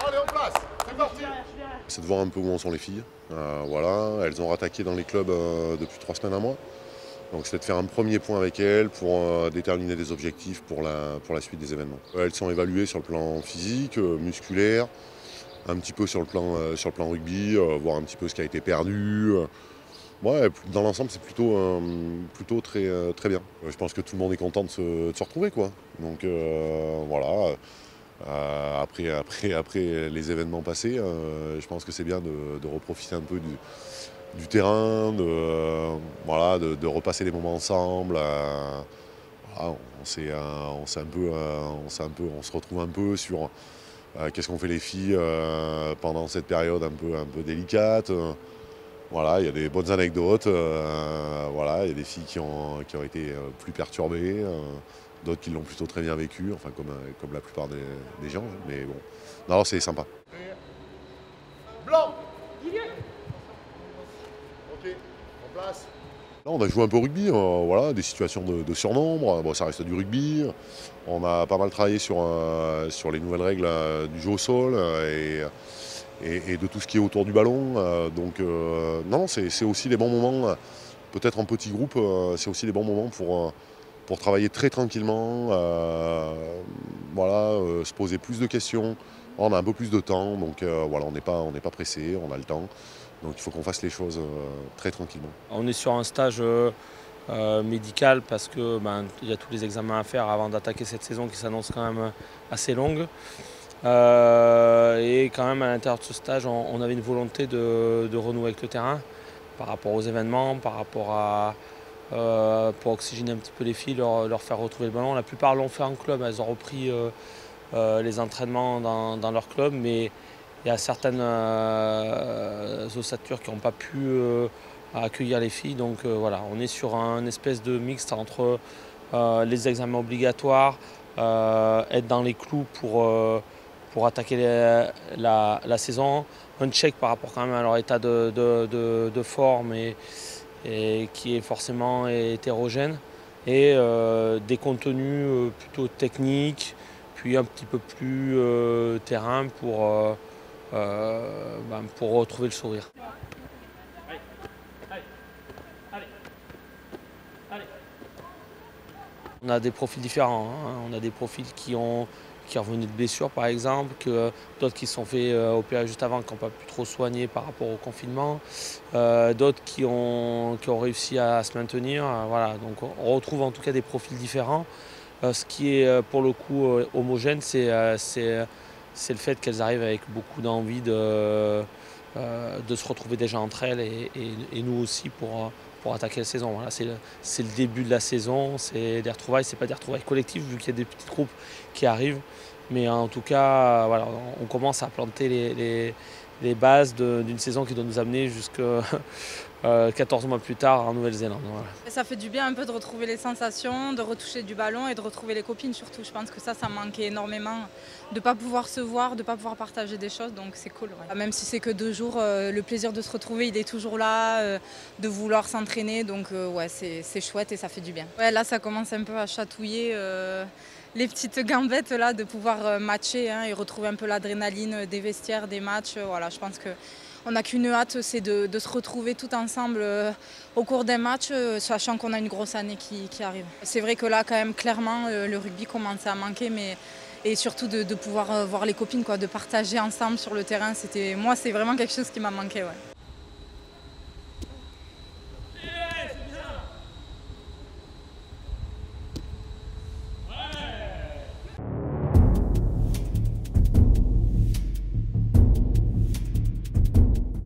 allez en place, c'est parti. C'est de voir un peu où en sont les filles. Voilà, elles ont rattaqué dans les clubs depuis 3 semaines, un mois. Donc c'est de faire un premier point avec elles pour déterminer des objectifs pour la suite des événements. Elles sont évaluées sur le plan physique, musculaire, un petit peu sur le plan rugby, voir un petit peu ce qui a été perdu. Ouais, dans l'ensemble, c'est plutôt très bien. Je pense que tout le monde est content de se retrouver, quoi. Donc voilà. Après les événements passés, je pense que c'est bien de reprofiter un peu du terrain, voilà, de repasser des moments ensemble. Voilà, on se retrouve un peu sur qu'est-ce qu'ont fait les filles pendant cette période un peu délicate. Voilà, il y a des bonnes anecdotes. Voilà, il y a des filles qui ont été plus perturbées, d'autres qui l'ont plutôt très bien vécu, enfin comme la plupart des gens. Mais bon, non, c'est sympa. Blanc. Ok, en place. Là, on a joué un peu au rugby, voilà, des situations de surnombre. Bon, ça reste du rugby. On a pas mal travaillé sur les nouvelles règles du jeu au sol et de tout ce qui est autour du ballon. Donc non, c'est aussi des bons moments, peut-être en petit groupe, c'est aussi des bons moments pour travailler très tranquillement, voilà, se poser plus de questions. On a un peu plus de temps, donc voilà, on n'est pas pressé, on a le temps. Donc il faut qu'on fasse les choses très tranquillement. On est sur un stage médical parce que y a tous les examens à faire avant d'attaquer cette saison qui s'annonce quand même assez longue. Et quand même à l'intérieur de ce stage, on avait une volonté de renouer avec le terrain par rapport aux événements, par rapport à pour oxygéner un petit peu les filles, leur faire retrouver le ballon. La plupart l'ont fait en club, elles ont repris les entraînements dans leur club, mais il y a certaines ossatures qui n'ont pas pu accueillir les filles. Donc voilà, on est sur un espèce de mixte entre les examens obligatoires, être dans les clous pour attaquer la saison, un check par rapport quand même à leur état de forme et qui est forcément hétérogène, et des contenus plutôt techniques, puis un petit peu plus terrain pour retrouver le sourire. On a des profils différents, hein. On a des profils qui revenaient de blessures par exemple, d'autres qui se sont fait opérer juste avant, qui n'ont pas pu trop soigner par rapport au confinement, d'autres qui ont réussi à se maintenir. Voilà. Donc on retrouve en tout cas des profils différents. Ce qui est pour le coup homogène, c'est le fait qu'elles arrivent avec beaucoup d'envie de se retrouver déjà entre elles et nous aussi pour attaquer la saison. Voilà, c'est le début de la saison, c'est des retrouvailles, c'est pas des retrouvailles collectives vu qu'il y a des petits groupes qui arrivent. Mais en tout cas, voilà, on commence à planter les bases d'une saison qui doit nous amener jusqu'à 14 mois plus tard en Nouvelle-Zélande. Voilà. Ça fait du bien un peu de retrouver les sensations, de retoucher du ballon et de retrouver les copines surtout. Je pense que ça manquait énormément, de ne pas pouvoir se voir, de ne pas pouvoir partager des choses, donc c'est cool. Ouais. Même si c'est que 2 jours, le plaisir de se retrouver, il est toujours là, de vouloir s'entraîner, donc ouais, c'est chouette et ça fait du bien. Ouais, là, ça commence un peu à chatouiller les petites gambettes là, de pouvoir matcher et retrouver un peu l'adrénaline des vestiaires, des matchs. Voilà, je pense que on n'a qu'une hâte, c'est de se retrouver tout ensemble au cours d'un match, sachant qu'on a une grosse année qui arrive. C'est vrai que là, quand même, clairement, le rugby commence à manquer, et surtout de pouvoir voir les copines, quoi, de partager ensemble sur le terrain. Moi, c'est vraiment quelque chose qui m'a manqué. Ouais.